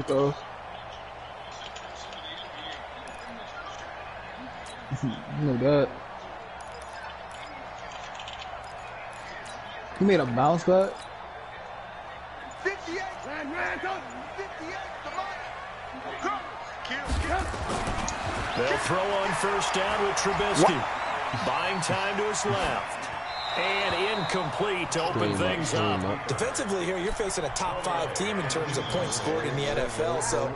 Those. Look that. He made a bounce back. 58. 58. They'll throw on first down with Trubisky. Buying time to his left. And incomplete to open things up. Defensively here, you're facing a top 5 team in terms of points scored in the NFL. So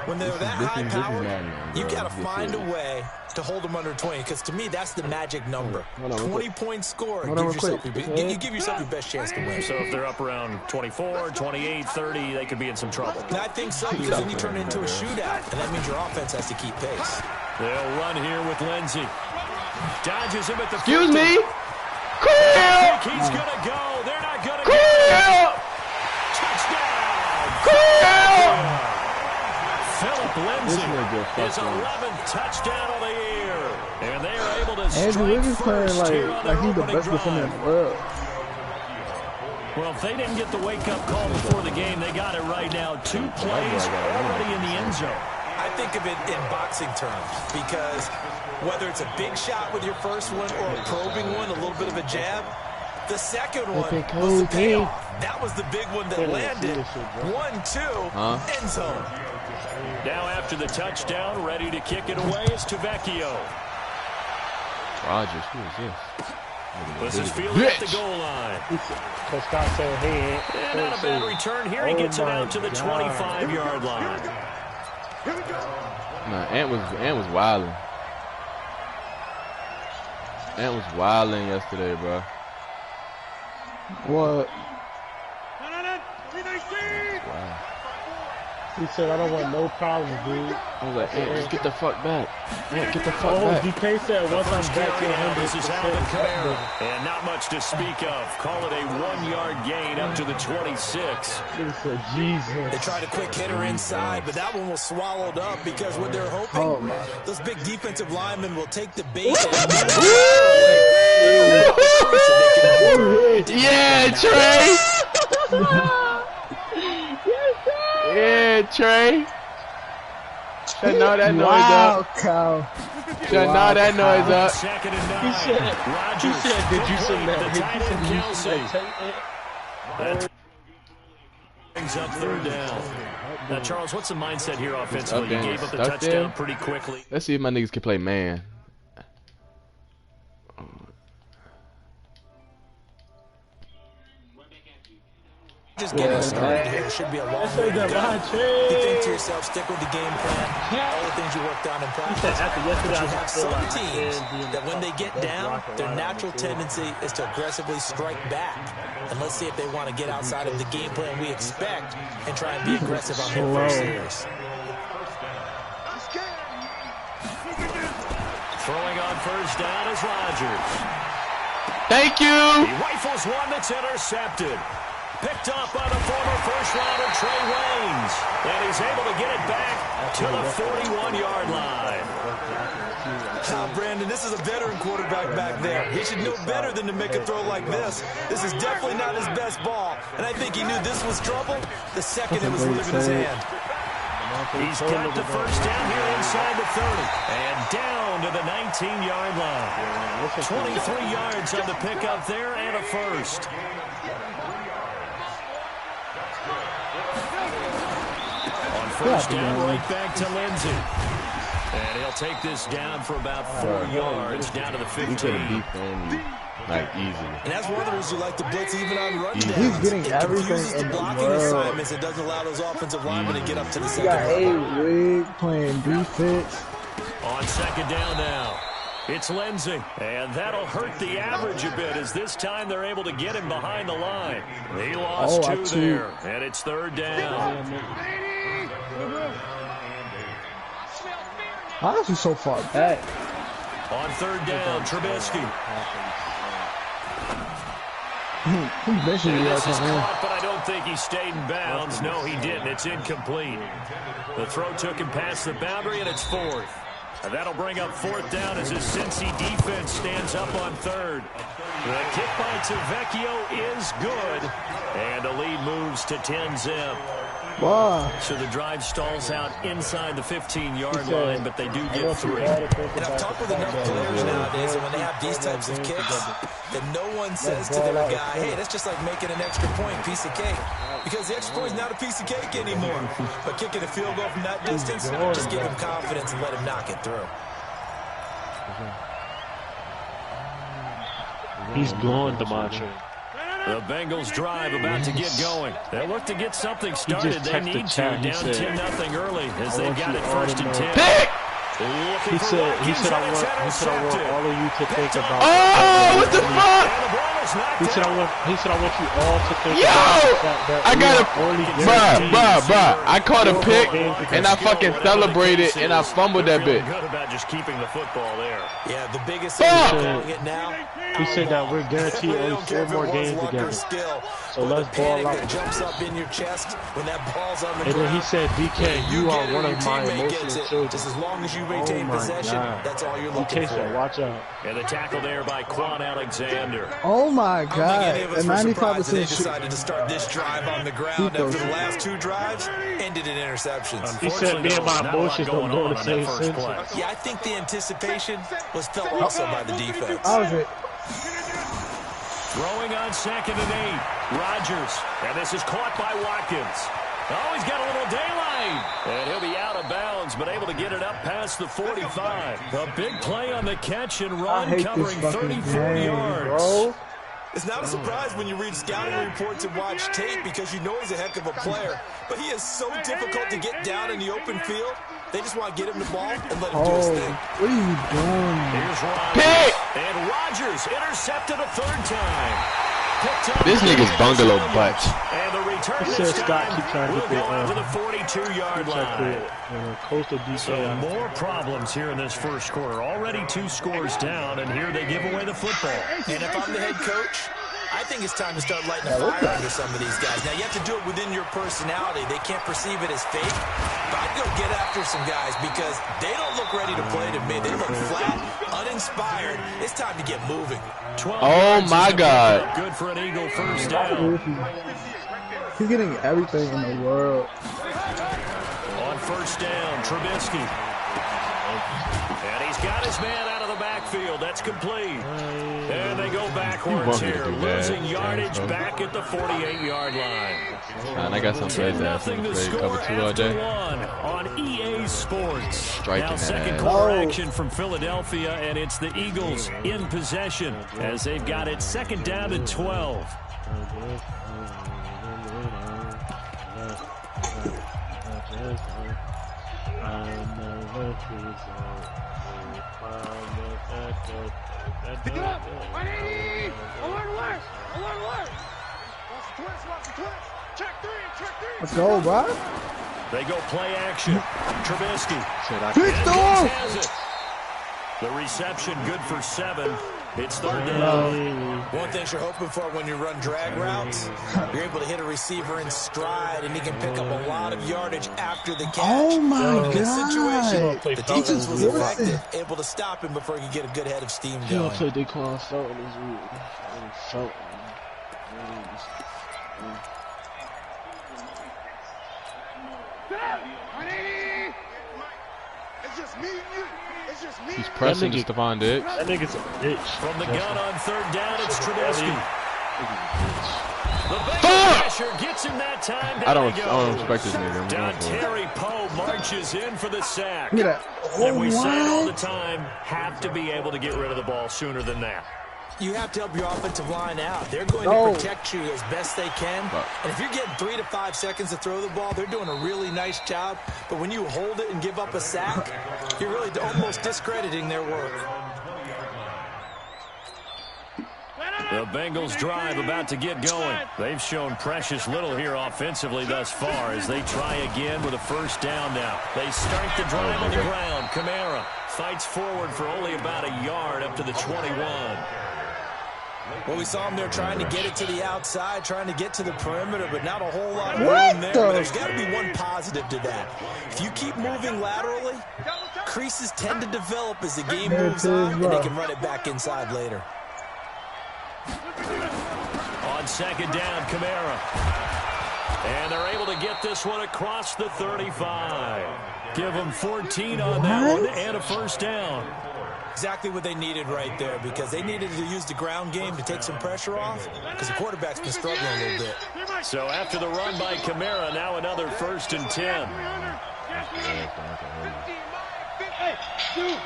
when they're that high powered, you got to find a way to hold them under 20. Because to me, that's the magic number. 20 points scored. You give yourself your best chance to win. So if they're up around 24, 28, 30, they could be in some trouble. And I think so, because then you turn it into a shootout. And that means your offense has to keep pace. They'll run here with Lindsey. Dodges him at the 50. Excuse me. I think he's going to go. They're not going to go. Touchdown. Philip Lindsey, his 11th touchdown of the year. And they are able to strike first here on their opening drive. Well, if they didn't get the wake-up call before the game, they got it right now. 2 plays already in the end zone. I think of it in boxing terms because whether it's a big shot with your first one or a probing one, a little bit of a jab, the second one was the payoff. That was the big one that landed. 1-2, end zone. Now after the touchdown, ready to kick it away is Tavecchio. Rogers, who is this? This is fielded at the goal line. And not a bad return here. He gets it out to the 25-yard line. Nah, Ant was wilding. Ant was wilding yesterday, bro. What? Wow. He said, I don't want no problems, dude. I was like, Ant, just get the fuck back. Ant, get the fuck back. DK said, once I'm back to 100%. This is Alvin Kamara. And not much to speak of. Call it a 1-yard gain up to the 26. He said, Jesus. They tried a quick hitter inside, but that one was swallowed up because what they're hoping, those big defensive linemen will take the bait. Yeah, Trey! Yeah, Trey. Shut all that noise up. Cow. Shut all that noise up. Second and 9. He said, did you see that? That brings up third down. Now, Charles, what's the mindset here offensively? You gave up the touchdown pretty quickly. Let's see if my niggas can play man. Just getting started here should be a long way to go. You think to yourself, stick with the game plan, all the things you worked on in practice. But you have some teams that when they get down, their natural tendency is to aggressively strike back. And let's see if they want to get outside of the game plan we expect and try and be aggressive on their first series. Throwing on first down is Rodgers. Thank you. He rifles one that's intercepted. Picked up by the former first-rounder Trey Waynes. And he's able to get it back to the 41-yard line. Brandon, this is a veteran quarterback back there. He should know better than to make a throw like this. This is definitely not his best ball. And I think he knew this was trouble the second it was leaving his hand. He's got the first down here inside the 30. And down to the 19-yard line. 23 yards on the pickup there and a first. First down, right back to Lindsey. And he'll take this down for about 4 yards, down to the 15. He could have beat Fanny, like, easily. And that's one of the reasons you like to blitz even on run downs. He's getting everything in the blocking assignments. It doesn't allow those offensive linemen to get up to the second level. He got A-Wig playing defense. On second down now, it's Lindsey. And that'll hurt the average a bit as this time they're able to get him behind the line. He lost two there, and it's third down. How is he so far back? On third down, Trubisky. He's basically this is caught, but I don't think he stayed in bounds. No, he didn't. It's incomplete. The throw took him past the boundary, and it's fourth. And that'll bring up fourth down as his Cincy defense stands up on third. The kick by Tavecchio is good, and the lead moves to 10-zip. Why? So the drive stalls out inside the 15-yard line, but they do get 3. And I've talked with enough players nowadays, and when they have these types of kicks, that no one says to their guy, hey, that's just like making an extra point, piece of cake. Because the extra point is not a piece of cake anymore. But kicking a field goal from that distance, just give him confidence and let him knock it through. He's gone, DeMontre. The Bengals drive about to get going. They look to get something started. They need to. Down 10-0 early as they've got it 1st and 10. Pick! He said, I want all of you to think about. Oh, what the fuck? He said, I want you all to think about. I got a, bruh. I caught a pick and I fucking celebrated and I fumbled that bit. Good about just keeping the football there. Yeah, the biggest thing is calling it now. He said that we're guaranteed only 4 more games together. So let's ball out. Jumps up in your chest when that ball's on the ground. And then he said, DK, you are one of my emotional children. Just as long as you retain possession, that's all you're looking for. Watch out. And the tackle there by Quan Alexander. Oh my God! And 95% they decided to start this drive on the ground after the last 2 drives ended in interceptions. He said, me and my emotions don't go in the same sentence. Yeah, I think the anticipation was felt also by the defense. Throwing on 2nd and 8. Rodgers. And this is caught by Watkins. Oh, he's got a little daylight. And he'll be out of bounds, but able to get it up past the 45. A big play on the catch and run, covering 34 yards. Bro. It's not a surprise when you read scouting reports and watch tape because you know he's a heck of a player. But he is so difficult to get down in the open field. They just want to get him the ball and let him do his thing. What are you doing? Here's Rodgers. And Rodgers intercepted a 3rd time. This nigga's bungalow butt. And the return he said Scott keep trying to get to the 42-yard line. Coastal DC. So more problems here in this first quarter. Already 2 scores down, and here they give away the football. And if I'm the head coach, I think it's time to start lighting a fire under some of these guys. Now, you have to do it within your personality. They can't perceive it as fake. But I'd go get after some guys because they don't look ready to play to me. They look flat, uninspired. It's time to get moving. Oh, my God. Good for an Eagle first down. He's getting everything in the world. On first down, Trubisky. And he's got his man out of the backfield. That's complete. And they go backwards here, losing yardage back at the 48-yard line. And I got some plays that I think they cover 2 all day. On EA Sports. Striking now second quarter action from Philadelphia, and it's the Eagles in possession as they've got it 2nd down and 12. Pick it up! 180! Alert! Watch the twist! Check 3! Let's go, bro. They go play action. Trubisky. Has it. The reception good for 7. It's 3rd down. One thing you're hoping for when you run drag routes, you're able to hit a receiver in stride, and he can pick up a lot of yardage after the catch. Oh my God! In this situation, the defense was effective, able to stop him before he could get a good head of steam going. He don't play Daquan Felton this week. Felton. It's just me and you. It's just me. He's pressing Stephon Diggs. That nigga's a bitch. From the gun on 3rd down, it's Trubisky. The big pressure gets him that time. I don't respect this nigga. Terry Poe marches in for the sack. Look at that. And we say it all the time, have to be able to get rid of the ball sooner than that. You have to help your offensive line out. They're going to protect you as best they can. And if you're getting 3 to 5 seconds to throw the ball, they're doing a really nice job. But when you hold it and give up a sack, you're really almost discrediting their work. The Bengals drive about to get going. They've shown precious little here offensively thus far as they try again with a 1st down now. They start the drive on the ground. Kamara fights forward for only about a yard up to the 21. Well, we saw him there trying to get it to the outside, trying to get to the perimeter, but not a whole lot of room there. But there's got to be one positive to that. If you keep moving laterally, creases tend to develop as the game moves on, and they can run it back inside later. On 2nd down, Kamara. And they're able to get this one across the 35. Give them 14 on that one and a first down. Exactly what they needed right there, because they needed to use the ground game to take some pressure off, because the quarterback's been struggling a little bit. So after the run by Kamara, now another 1st and 10. Hey, dude,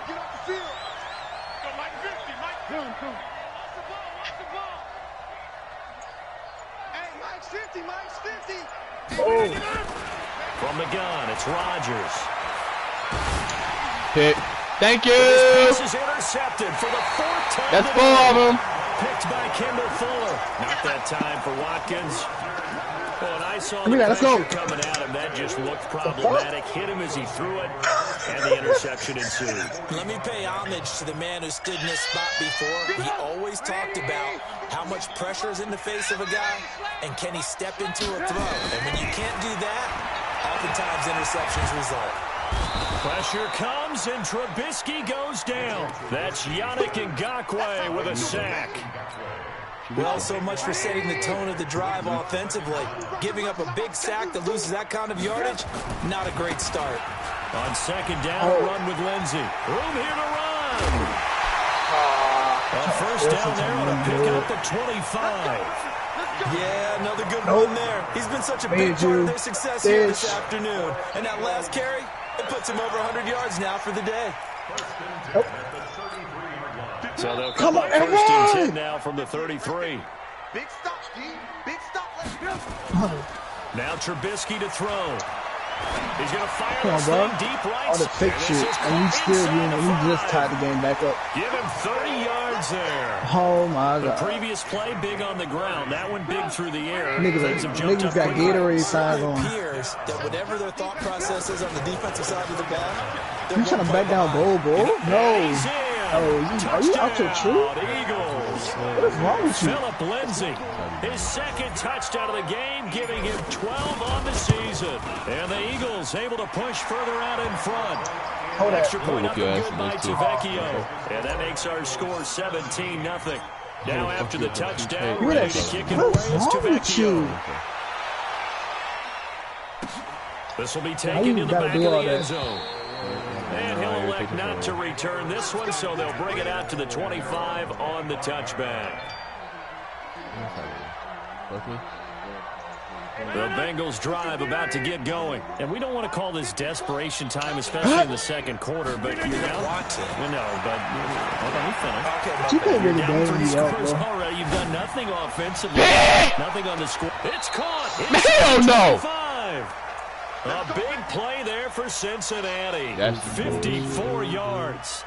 get off the field. Go, Mike 50, Mike. Come. Watch the ball. Hey, Mike's 50, Mike's 50. Oh. From the gun, it's Rodgers. Pick. Thank you. This pass is intercepted for the 4th time. That's 4 of them. Picked by Kendall Fuller. Not that time for Watkins. Well, and I saw the pressure coming at him. That just looked problematic. Hit him as he threw it, and the interception ensued. Let me pay homage to the man who stood in this spot before. He always talked about how much pressure is in the face of a guy, and can he step into a throw. And when you can't do that, oftentimes interceptions result. Pressure comes, and Trubisky goes down. That's Yannick Ngakoue with a sack. Well, so much for setting the tone of the drive offensively. Giving up a big sack that loses that kind of yardage, not a great start. On 2nd down, run with Lindsey. Room here to run. A first down there on a pick up the 25. Yeah, another good run there. He's been such a big part of their success here this afternoon. And that last carry, it puts him over 100 yards now for the day. So they'll come up 1st and 10 now from the 33. Big stop, Steve. Big stop. Let's go. Now Trubisky to throw. He's going to fire this thing deep right. All the fake shit, and you still, he just tied the game back up. Give him 30 yards there. Oh my God. The previous play big on the ground. That one big through the air. Niggas got Gatorade signs on. It appears that whatever their thought process is on the defensive side of the ball, you trying to back down Bull? No. Oh, are you out your tree? Eagles. What is wrong with you? Philip Lindsay, his 2nd touchdown of the game, giving him 12 on the season. And the Eagles able to push further out in front. Extra point up and good by Tavecchio. And that makes our score 17-0. Now after the touchdown, ready to kick it away is Tavecchio. This will be taken in the back of the end zone. And he'll elect not to return this one, so they'll bring it out to the 25 on the touchback. The Bengals drive about to get going. And we don't want to call this desperation time, especially in the 2nd quarter, but you're down. No, but hold on, we finished. You can't really bang me out, bro. Already, you've done nothing offensively. Nothing on the score. It's caught. Hell no. 5. A big play there for Cincinnati. 54 yards.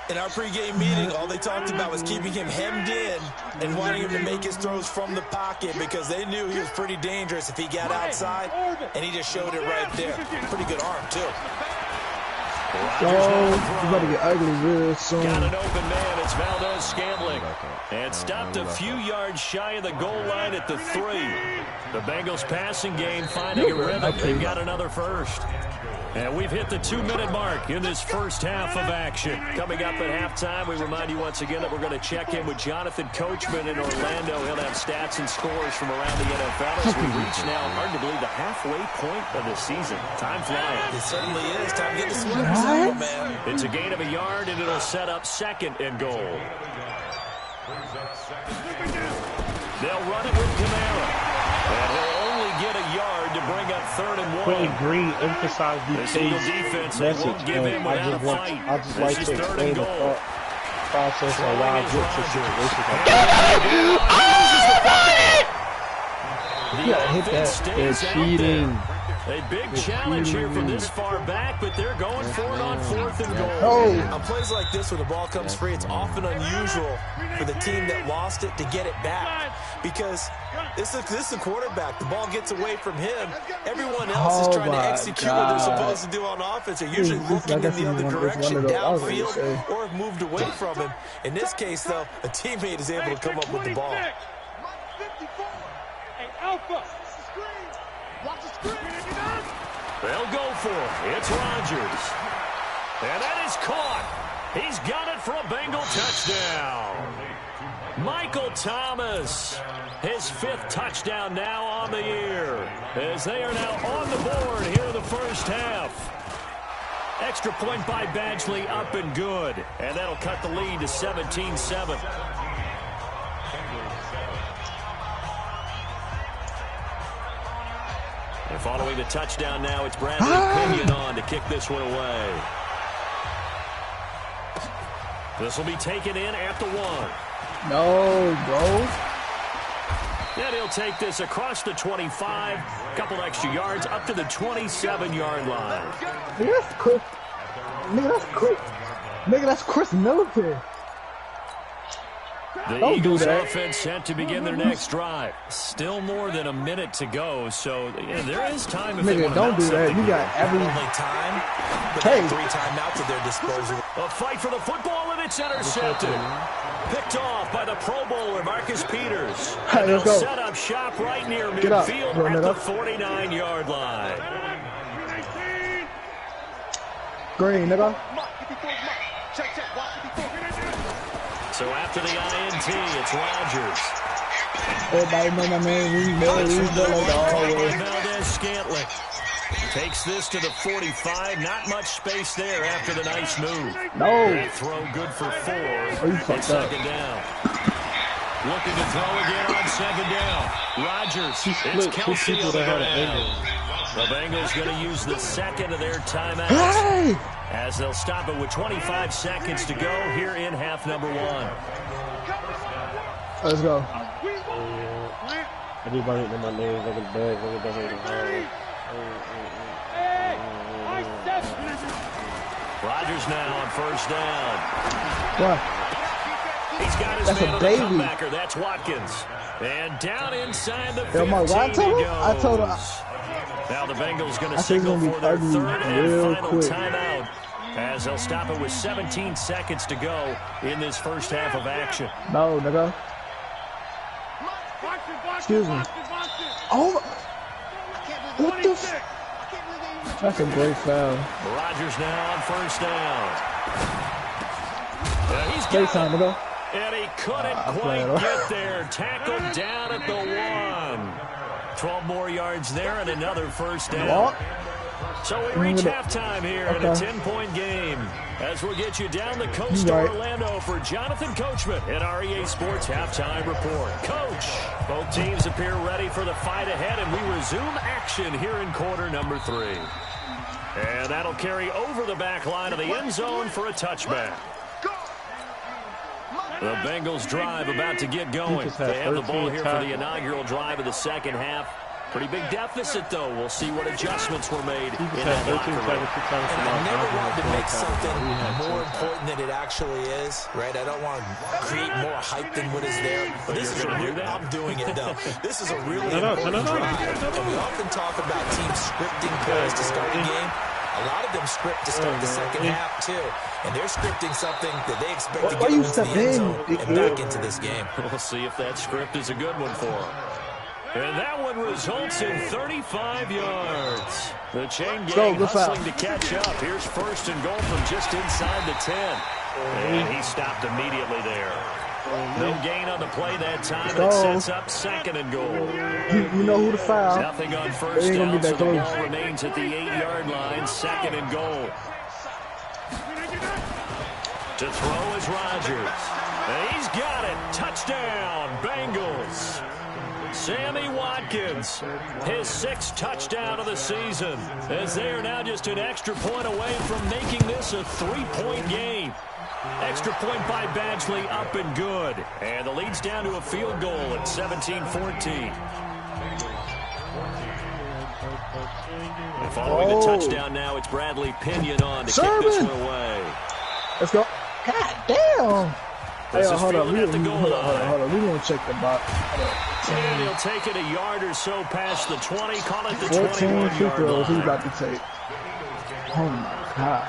In our pregame meeting, all they talked about was keeping him hemmed in and wanting him to make his throws from the pocket because they knew he was pretty dangerous if he got outside, and he just showed it right there. Pretty good arm, too. Oh, you better get ugly real soon. Got an open man. It's Valdez-Scantling. And stopped a few yards shy of the goal line at the 3. The Bengals passing game finding a rhythm. They've got another first. And we've hit the 2-minute mark in this first half of action. Coming up at halftime, we remind you once again that we're going to check in with Jonathan Coachman in Orlando. He'll have stats and scores from around the NFL as we reach now, hard to believe, the halfway point of the season. Time flying. It certainly is. Time to get the sweaters out, man. It's a gain of a yard, and it'll set up 2nd and goal. They'll run it with Kamara. And he'll only get a yard to bring up 3rd and 1. Quentin Green emphasized the defense won't give in without a fight. I just like to explain the thought process on why I get to situations like that. Yeah, hit that. They're cheating. A big challenge here from this far back, but they're going for it on 4th and goal. On plays like this where the ball comes free, it's often unusual for the team that lost it to get it back because this is the quarterback. The ball gets away from him. Everyone else is trying to execute what they're supposed to do on offense. They're usually looking in the other direction, downfield, or have moved away from him. In this case, though, a teammate is able to come up with the ball. Alpha. Watch the screen. They'll go for it. It's Rodgers. And that is caught. He's got it for a Bengal touchdown. Michael Thomas, his 5th touchdown now on the year, as they are now on the board here in the first half. Extra point by Badgley, up and good, and that'll cut the lead to 17-7. And following the touchdown now, it's Bradley Pinion on to kick this one away. This will be taken in at the 1. No, bro. And he'll take this across the 25, couple extra yards, up to the 27-yard line. Nigga, that's quick. Nigga, that's quick. Nigga, that's Chris Middleton. The Eagles offense set to begin their next drive. Still more than a minute to go, so there is time if they want to don't do that. You got every time. Hey, 3 timeouts at their disposal. A fight for the football, and it's intercepted. Picked off by the Pro Bowler, Marcus Peters. Hey, let's go. Set up shop right near midfield at the 49-yard line. Green, nigga. So after the INT, it's Rodgers. Everybody know my man. Valdez-Scantling takes this to the 45. Not much space there after the nice move. No. That throw good for 4. It's second down. Looking to throw again on 2nd down. Rodgers. It's Kelsey on the ground. The Bengals going to use the 2nd of their timeouts. Hey! As they'll stop it with 25 seconds to go here in half number 1. Let's go. Everybody in my name, looking bad, looking bad. Rodgers now on 1st down. What? He's got his man on the comebacker. That's Watkins. And down inside the 15 I told him. Now the Bengals going to signal for their 3rd and final timeout, as they'll stop it with 17 seconds to go in this first half of action. No, nigga. Excuse me. Oh, what the f? That's a great foul. Rodgers now on 1st down. He's got time, nigga. And he couldn't quite get there. Tackled down at the 1. 12 more yards there and another 1st down. So we reach halftime here in a 10-point game. As we'll get you down the coast to Orlando for Jonathan Coachman at REA Sports Halftime Report. Coach, both teams appear ready for the fight ahead, and we resume action here in quarter number 3. And that'll carry over the back line of the end zone for a touchback. The Bengals drive about to get going. They have the ball here for the inaugural drive of the second half. Pretty big deficit, though. We'll see what adjustments were made in that locker room. And I never wanted to make something more important than it actually is, right? I don't want to create more hype than what is there. But this is I'm doing it, though. This is a really important drive. And we often talk about teams scripting plays to start a game. A lot of them script to start the second half, too. And they're scripting something that they expect to get into the end zone and back into this game. We'll see if that script is a good one for them. And that one results in 35 yards. The chain gang hustling to catch up. Here's 1st and goal from just inside the 10. And he stopped immediately there. No gain on the play that time, and it sets up 2nd and goal. You know who to foul. Nothing on 1st down, so the ball remains at the 8-yard line. 2nd and goal. To throw is Rodgers. And he's got it. Touchdown, Bengals. Sammy Watkins, his 6th touchdown of the season, as they are now just an extra point away from making this a 3-point game. Extra point by Badgley, up and good. And the lead's down to a field goal at 17-14. And following the touchdown now, it's Bradley Pinion on to kick this one away. Let's go. God damn. Hey, hold on. Hold on. We gonna check the box. And he'll take it a yard or so past the 20. Call it the 21-yard line. He's about to take. Oh my God.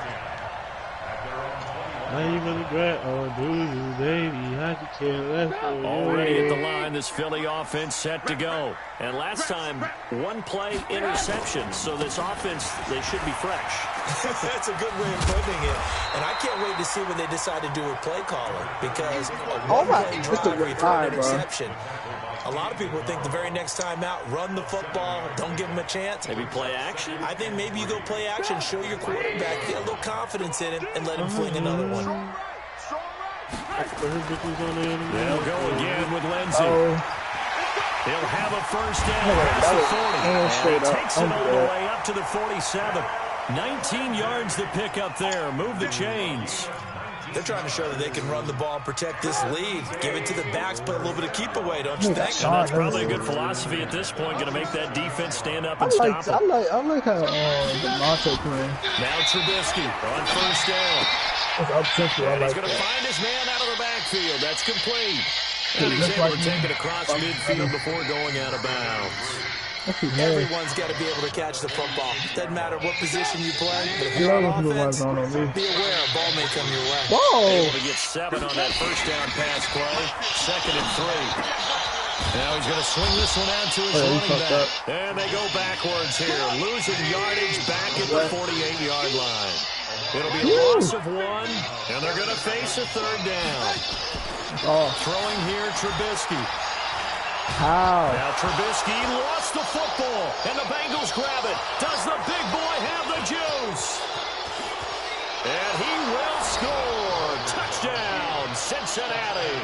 I even regret, oh, do baby, I could care less. Already at the line, this Philly offense set to go. And last time, one play interception. So this offense, they should be fresh. That's a good way of putting it. And I can't wait to see when they decide to do a play calling. Because a one-play drive where you throw an interception. A lot of people think the very next time out, run the football, don't give them a chance. Maybe play action? I think maybe you go play action, show your quarterback, get a little confidence in him, and let him fling another one. They'll go again with Lindsey. He'll have a first down past the 40. And takes it all the way up to the 47. 19 yards to pick up there. Move the chains. They're trying to show that they can run the ball and protect this lead. Give it to the backs, play a little bit of keep away, don't you think? And that's probably a good philosophy at this point, going to make that defense stand up and stop it. I like how DeMonte playing. Now Trubisky on first down. He's going to find his man out of the backfield. That's complete. And he's able to take it across midfield before going out of bounds. Everyone's got to be able to catch the football. Doesn't matter what position you play, but if you're on offense, be aware a ball may come your way. Whoa! Able to get 7 on that first down pass play. 2nd and 3. Now he's going to swing this one out to his running back. And they go backwards here. Losing yardage back at the 48-yard line. It'll be a loss of 1, and they're going to face a 3rd down. Throwing here, Trubisky. How? Now Trubisky lost the football, and the Bengals grab it. Does the big boy have the juice? And he will score. Touchdown, Cincinnati.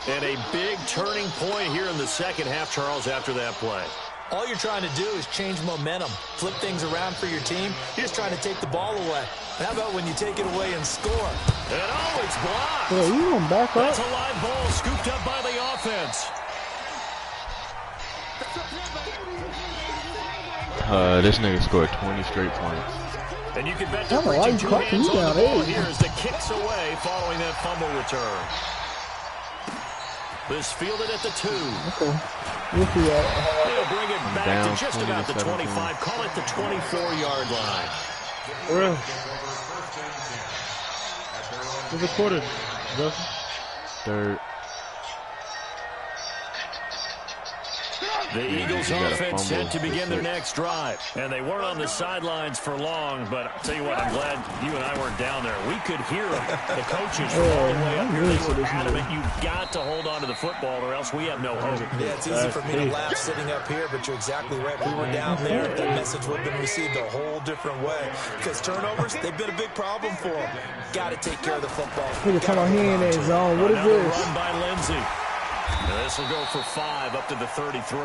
And a big turning point here in the second half, Charles, after that play. All you're trying to do is change momentum, flip things around for your team. You're just trying to take the ball away. How about when you take it away and score? And it's blocked. Yeah, you gonna back up? That's a live ball scooped up by the offense. This nigga scored 20 straight points. And you can bet they're reaching 2 hands on the ball here as the kick's away following that fumble return. This fielded at the 2. Okay. They'll bring it back to just about the 25. Call it the 24-yard line. Real. Who's the quarter, Justin? 3rd. The Eagles offense set to begin their next drive. And they weren't on the sidelines for long, but I'll tell you what, I'm glad you and I weren't down there. We could hear the coaches from all the way up here. They were adamant, you've got to hold on to the football or else we have no hope. Yeah, it's easy for me to laugh sitting up here, but you're exactly right. If we were down there, that message would have been received a whole different way. Because turnovers, they've been a big problem for them. Got to take care of the football. He's talking about he in that zone. What is this? Run by Lindsey. This will go for 5 up to the 33.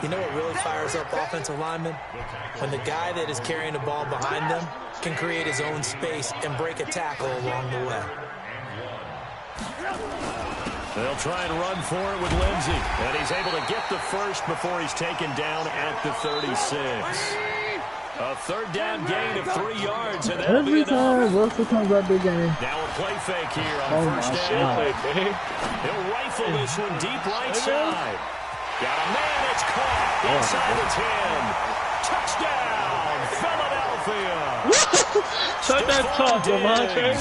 You know what really fires up offensive linemen? When the guy that is carrying the ball behind them can create his own space and break a tackle along the way. They'll try and run for it with Lindsey. And he's able to get the first before he's taken down at the 36. A 3rd down gain of 3 yards, and that'll be enough. Every time Russell comes out big game. Now a play fake here on first down. He'll rifle this one deep right side. Got a man, it's caught inside the 10. Touchdown, Philadelphia. Shut that talk, DeMonte.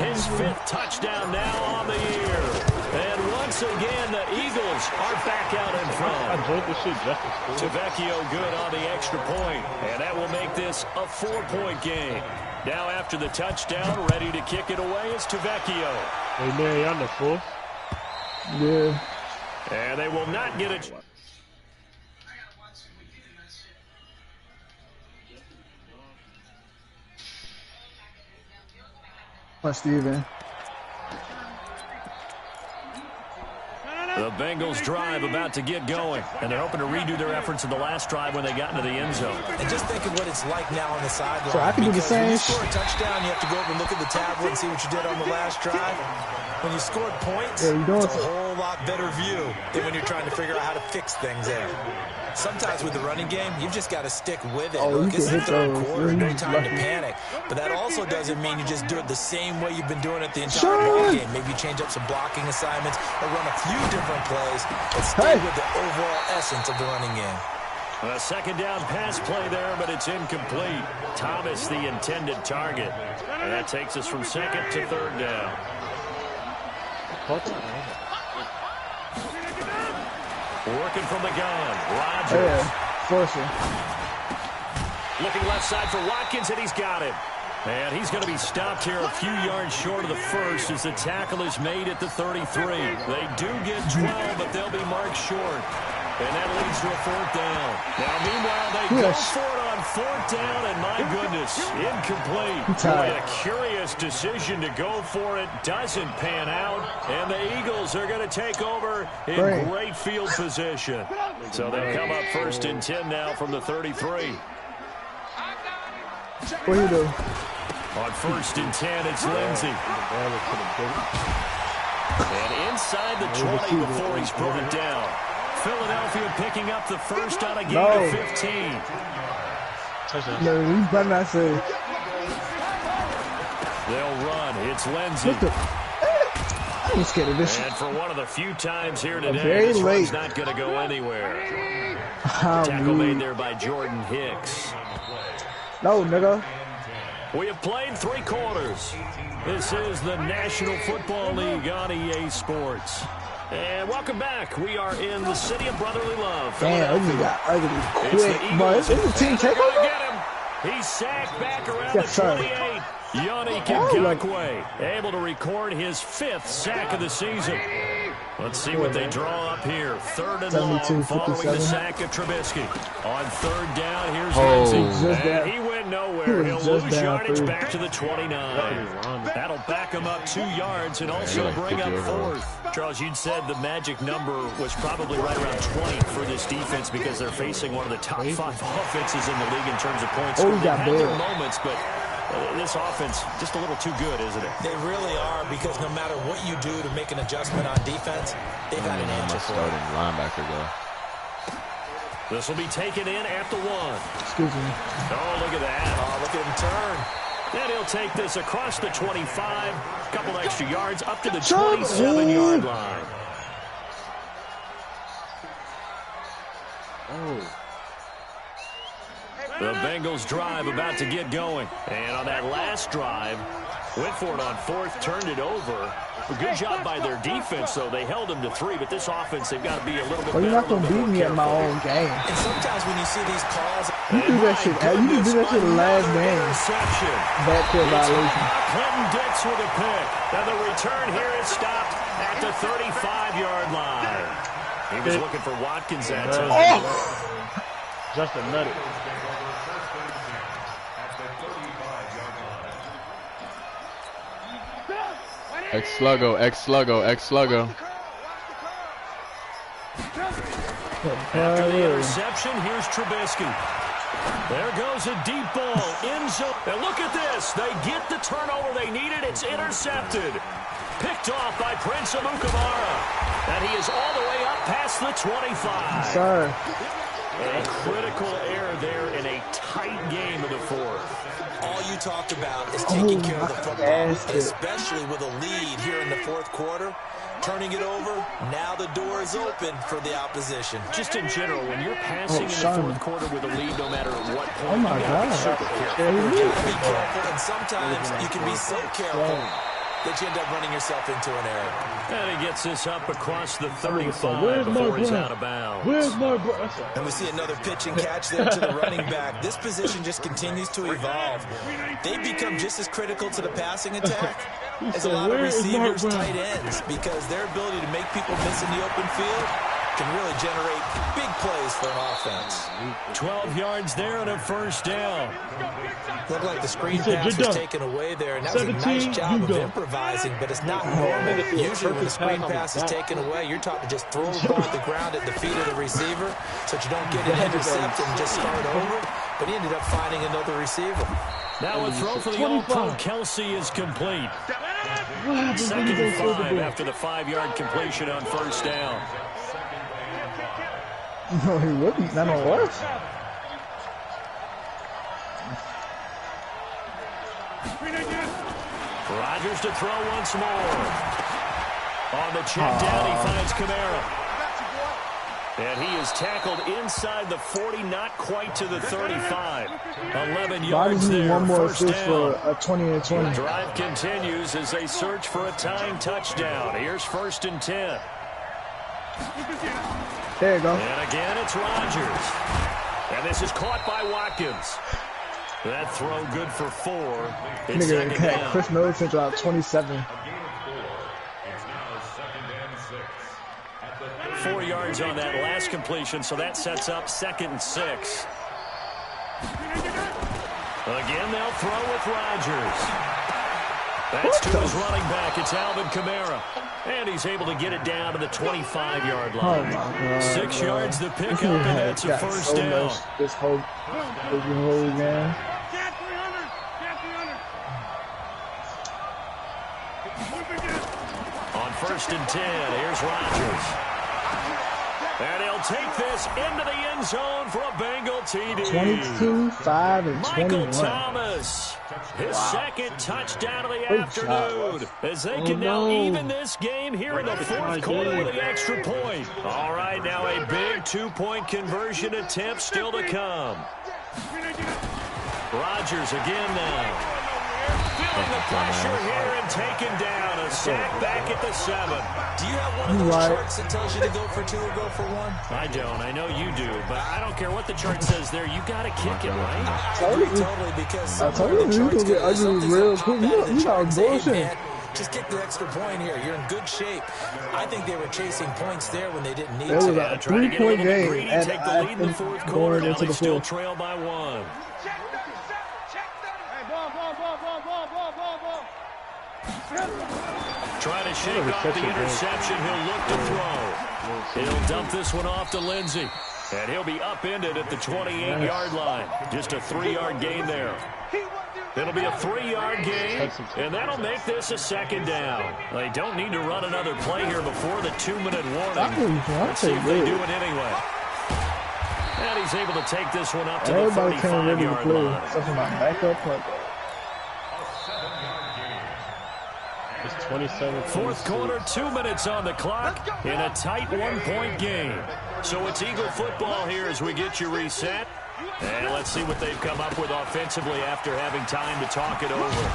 His 5th touchdown now on the year. And once again, the Eagles are back out in front. I enjoyed this shit, Justice. Tavecchio good on the extra point, and that will make this a 4-point game. Now after the touchdown, ready to kick it away is Tavecchio. Hey, man, y'all the 4th? Yeah. And they will not get it. Steven. The Bengals drive about to get going, and they're hoping to redo their efforts in the last drive when they got into the end zone. And just think of what it's like now on the sideline. So I can do the same. When you score a touchdown, you have to go over and look at the tablet and see what you did on the last drive. When you scored points, it's a whole lot better view than when you're trying to figure out how to fix things there. Sometimes with the running game, you've just got to stick with it. Look, it's the 3rd quarter, no time to panic. But that also doesn't mean you just do it the same way you've been doing it the entire ball game. Maybe change up some blocking assignments or run a few different plays, but stay with the overall essence of the running game. A second down pass play there, but it's incomplete. Thomas, the intended target. And that takes us from second to third down. Working from the gun. Rodgers. Forcing. Looking left side for Watkins, and he's got it. And he's going to be stopped here a few yards short of the first as the tackle is made at the 33. They do get 12, but they'll be marked short. And that leads to a fourth down. Now, meanwhile, they go for it on fourth down, and my goodness, incomplete. Boy, a curious decision to go for it. Doesn't pan out, and the Eagles are going to take over in great field position. So they come up 1st and 10 now from the 33. What do you do? On 1st and 10, it's Lindsey. And inside the 20 before he's brought down. Philadelphia picking up the first on a gain of 15. No, you better not say. They'll run. It's Lindsey. I'm scared of this. And for one of the few times here today, this one's not going to go anywhere. Tackle made there by Jordan Hicks. No, nigga. We have played 3 quarters. This is the National Football League on EA Sports. And welcome back. We are in the city of brotherly love. Damn, this got ugly quick. But it's a team takeover. Get him. He's sacked back around the 28. Yannick Ngakoue able to record his 5th sack of the season. Let's see what they draw up here. 3rd and long following the sack of Trubisky. On 3rd down, here's Lindsey. And he went nowhere. He'll lose yardage back to the 29. That'll back him up 2 yards and also bring up 4th. Charles, you'd said the magic number was probably right around 20 for this defense because they're facing one of the top 5 offenses in the league in terms of points. Oh, he got their moments, but this offense just a little too good, isn't it? They really are, because no matter what you do to make an adjustment on defense, they've got an answer for it. Starting linebacker though. This will be taken in at the 1. Excuse me. Oh, look at that. Oh, look at him turn. And he'll take this across the 25, a couple extra yards up to the 27-yard line. Oh. The Bengals drive about to get going. And on that last drive, went for it on 4th, turned it over. A good job by their defense, though. They held them to 3, but this offense, they've got to be a little bit better. You're not going to beat me at my own game. And sometimes when you see these calls, you do that shit. You can do that shit the last game. Backfield violation. Clinton Dix with a pick. Now the return here is stopped at the 35-yard line. He was looking for Watkins that time. Oh! Just a nutty. X-Sluggo, X-Sluggo, X-Sluggo. After the interception, here's Trubisky. There goes a deep ball. End zone. And look at this. They get the turnover they needed. It's intercepted. Picked off by Prince Amukamara. And he is all the way up past the 25. Sorry. A critical error there in a tight game of the 4th. All you talked about is taking care of the football, especially with a lead here in the 4th quarter. Turning it over, now the door is open for the opposition. Just in general, when you're passing in the 4th quarter with a lead, no matter what point, oh my God. be super careful. You gotta be careful, and sometimes you can be so careful that you end up running yourself into an error. And he gets this up across the 35 before he's out of bounds. Where's my bro? And we see another pitch and catch there to the running back. This position just continues to evolve. They become just as critical to the passing attack as a lot of receivers, tight ends, because their ability to make people miss in the open field can really generate big plays for an offense. 12 yards there and a 1st down. Looked like the screen pass was taken away there, and that was a nice job of improvising, but it's not normal. Usually when the screen pass is taken away, you're taught to just throw the ball at the ground at the feet of the receiver so that you don't get it intercepted and just start over, but he ended up finding another receiver. Now a throw for the All-Pro Kelsey is complete. 2nd and 5 after the 5-yard completion on 1st down. No, he wouldn't. That don't work. Rodgers to throw once more. On the check down, he finds Kamara. And he is tackled inside the 40, not quite to the 35. 11 yards Bodies need there, one more first assist down. for a 20 and 20. The drive continues as they search for a tying touchdown. Here's 1st and 10. There you go. And again, it's Rodgers. And this is caught by Watkins. That throw good for 4. It's Nigga, down. Chris Middleton dropped 27. 4 yards on that last completion, so that sets up 2nd and 6. Again, they'll throw with Rodgers. That's to his running back. It's Alvin Kamara. And he's able to get it down to the 25-yard line. Oh, my God. 6 yards the pickup, and that's a first down. This whole game. On 1st and 10, here's Rodgers. And he'll take this into the end zone for a Bengal TD. 22, 5, and 21. Michael Thomas, his second touchdown of the afternoon, as they can now even this game here in the 4th quarter with the extra point. All right, now a big 2-point conversion attempt still to come. Rodgers again now. Feeling the pressure here and taken down. A sack back at the 7. Do you have one of those charts that tells you to go for 2 or go for 1? I don't. I know you do, but I don't care what the chart says there. You got to kick it, right? I agree totally, because I told you, you can get ugly real quick. You got bullshit. Just kick the extra point here. You're in good shape. I think they were chasing points there when they didn't need It was to. a 3-point game. And take the lead in the 4th quarter. Now into they the still 4th. trail by 1. Trying to shake off the interception. He'll look to throw. He'll dump this one off to Lindsey. And he'll be upended at the 28-yard line. Just a 3-yard gain there. It'll be a 3-yard gain, and that'll make this a 2nd down. They don't need to run another play here before the 2-minute warning. Let's see if they do it anyway. And he's able to take this one up to the 35-yard line. Except for my backup play. It's 27. 4th quarter, 2 minutes on the clock in a tight 1-point game. So it's Eagle football here as we get you reset. And let's see what they've come up with offensively after having time to talk it over.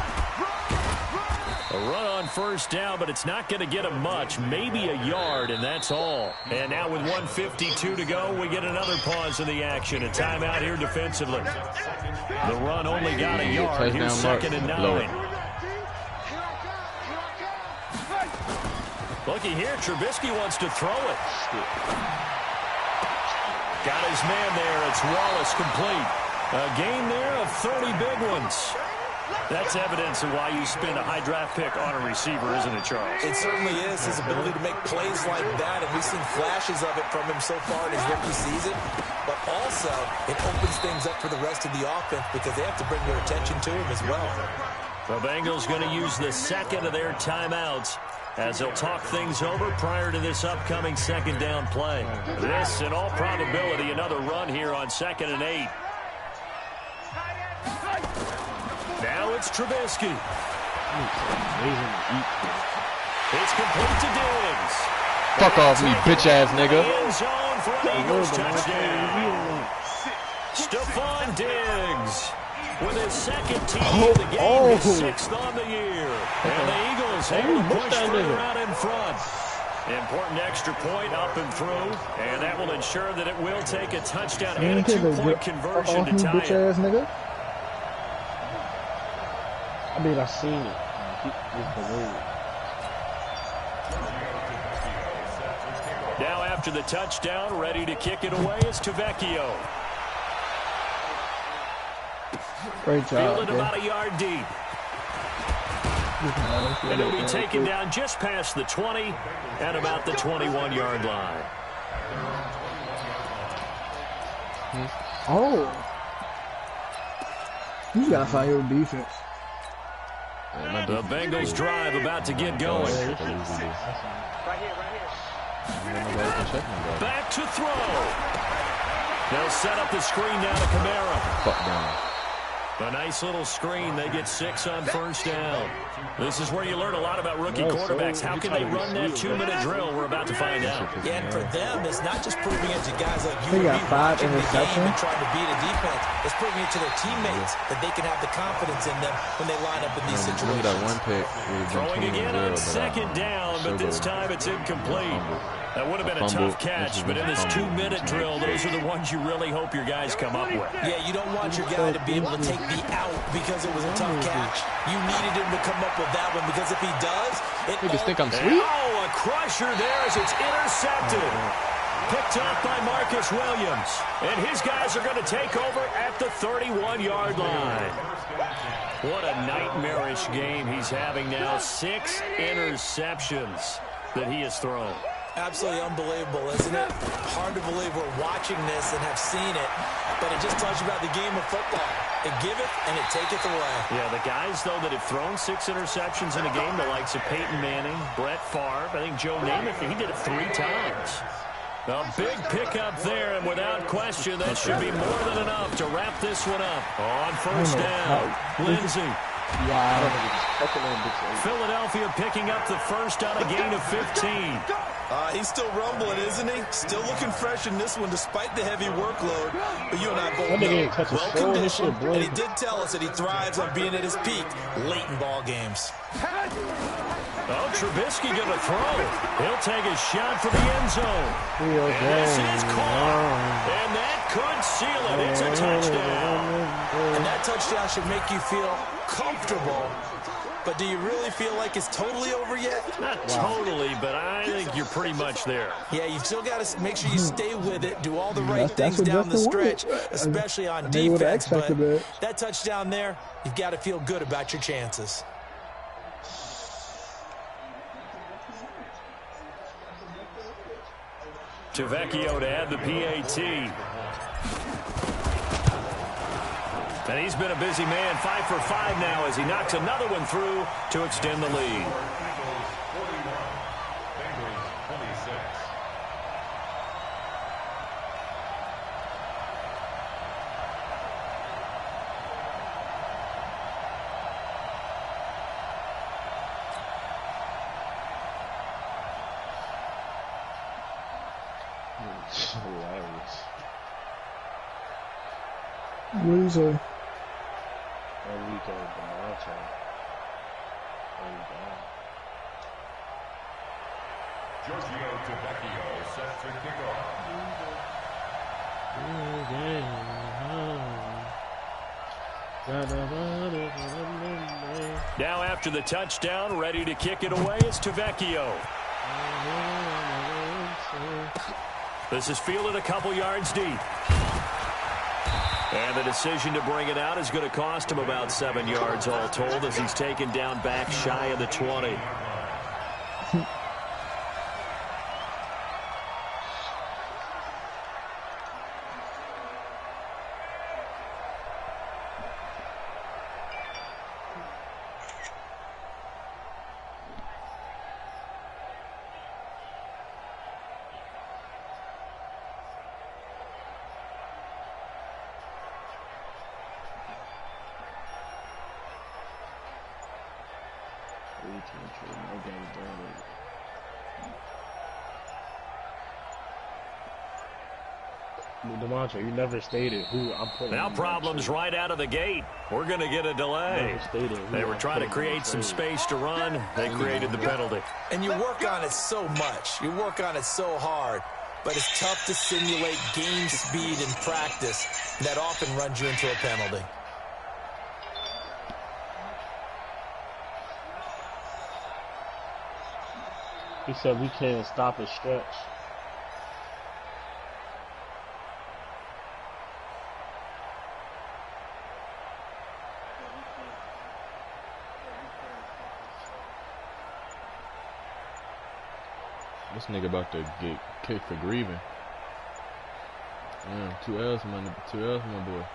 A run on 1st down, but it's not going to get them much. Maybe a yard, and that's all. And now with 1:52 to go, we get another pause in the action. A timeout here defensively. The run only got a yard. Here's 2nd and 9. Looky here, Trubisky wants to throw it. Got his man there. It's Wallace complete. A gain there of 30 big ones. That's evidence of why you spend a high draft pick on a receiver, isn't it, Charles? It certainly is. His ability to make plays like that, and we've seen flashes of it from him so far in his rookie season. But also, it opens things up for the rest of the offense because they have to bring their attention to him as well. The Bengals going to use the 2nd of their timeouts as they'll talk things over prior to this upcoming 2nd down play. This, in all probability, another run here on 2nd and 8. Now it's Trubisky. It's complete to Diggs. Fuck off me, bitch-ass nigga. End zone for an Eagles touchdown. Stephon Diggs with his 2nd TD of the game, his 6th on the year. And the Eagles able to push further out in front. Important extra point up and through, and that will ensure that it will take a touchdown and a 2-point conversion to tie it. Nigga. I mean, I seen it. Now after the touchdown, ready to kick it away is Tavecchio. Great job. Fielded about a yard deep. And it'll be taken down just past the 20 and about the 21-yard line. Oh. You gotta find your defense. The Bengals drive about to get going. Back to throw. They'll set up the screen now to Kamara. A nice little screen. They get 6 on first down. This is where you learn a lot about rookie quarterbacks. How can they run that 2-minute drill? We're about to find out. Yeah, and for them, it's not just proving it to guys like you and me watching the game and trying to beat a defense. It's proving it to their teammates that they can have the confidence in them when they line up in these situations. That one pick throwing again on second down, but this time it's incomplete. That would have been a tough catch, but in this 2-minute drill, those are the ones you really hope your guys come up with. Yeah, you don't want your guy to be able to take the out because it was a tough catch. You needed him to come up with that one because if he does, you just think I'm sweet? Oh, a crusher there as it's intercepted. Picked up by Marcus Williams. And his guys are going to take over at the 31-yard line. What a nightmarish game he's having now. 6 interceptions that he has thrown. Absolutely unbelievable, isn't it? Hard to believe we're watching this and have seen it, but it just tells you about the game of football. It giveth and it taketh away. Yeah, the guys, though, that have thrown 6 interceptions in a game, the likes of Peyton Manning, Brett Favre, I think Joe Namath, he did it 3 times. A big pickup there, and without question, that should be more than enough to wrap this one up. On first down, Lindsey. Philadelphia picking up the first on a gain of 15. He's still rumbling, isn't he? Still looking fresh in this one despite the heavy workload. But you and I both know, well-conditioned, and he did tell us that he thrives on being at his peak late in ball games. Oh, Trubisky going to throw. He'll take a shot for the end zone. And this is caught. And that could seal it. It's a touchdown. And that touchdown should make you feel comfortable. But do you really feel like it's totally over yet? Not totally, but I think you're pretty much there. Yeah, you've still got to make sure you stay with it, do all the right things down the stretch, especially on defense. But that touchdown there, you've got to feel good about your chances. Tavecchio to add the PAT. And he's been a busy man, 5 for 5 now as he knocks another one through to extend the lead. Loser. Giorgio Tavecchio set to kick off. Now after the touchdown, ready to kick it away, it's Tavecchio. This is fielded a couple yards deep. And the decision to bring it out is going to cost him about 7 yards all told as he's taken down back shy of the 20. DeMontre, you never stated who I'm putting. Now problems right out of the gate. We're going to get a delay. They were trying to create some space to run. They created the penalty. And you work on it so much. You work on it so hard. But it's tough to simulate game speed in practice. That often runs you into a penalty. He said we can't stop a stretch. This nigga about to get kicked for grieving. Damn, 2 L's, my boy.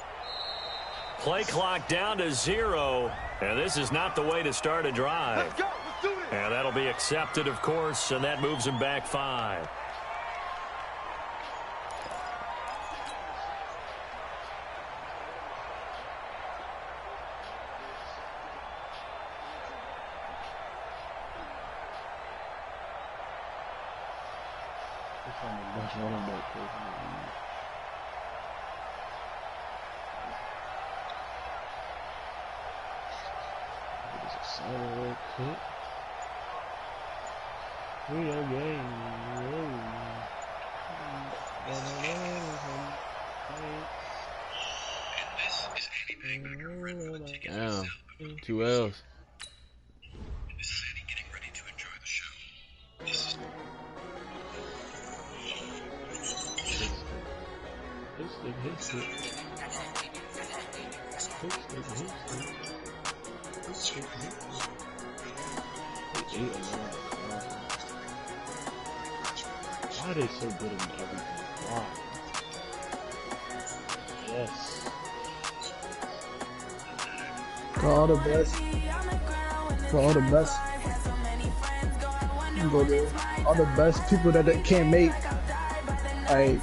Play clock down to 0, and this is not the way to start a drive. Let's go. Let's do this. And that'll be accepted, of course, and that moves him back 5. Damn, 2 L's. Why are they so good at everything? Why? Yes. For all the best. For all the best. You go there. All the best people that they can't make. Like,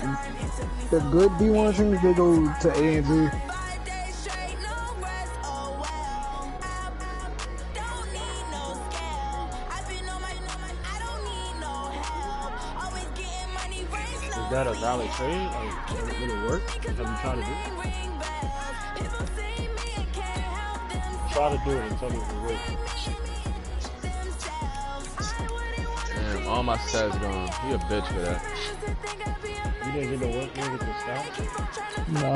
the good D1 teams, they go to A&G. Is that a valid trade? Like, will it work? Have you tried to do it? Try to do it and tell me if it works. Damn, all my stats gone. He a bitch for that. You didn't get the work in with the stats? No.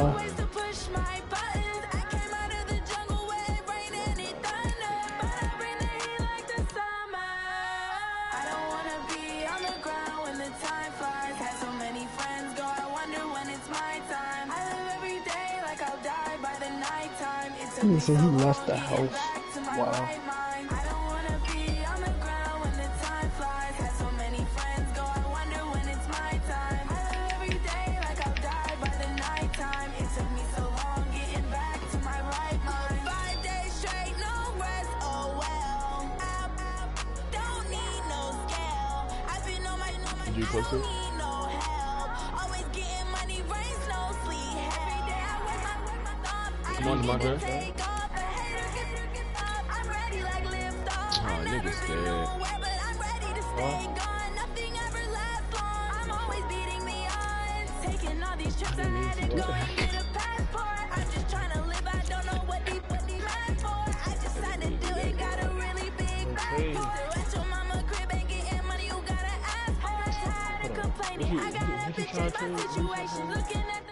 So he left the house. Wow. Did you post it? Come on, Demontre. Oh, nigga scared. Huh? What you trying to do?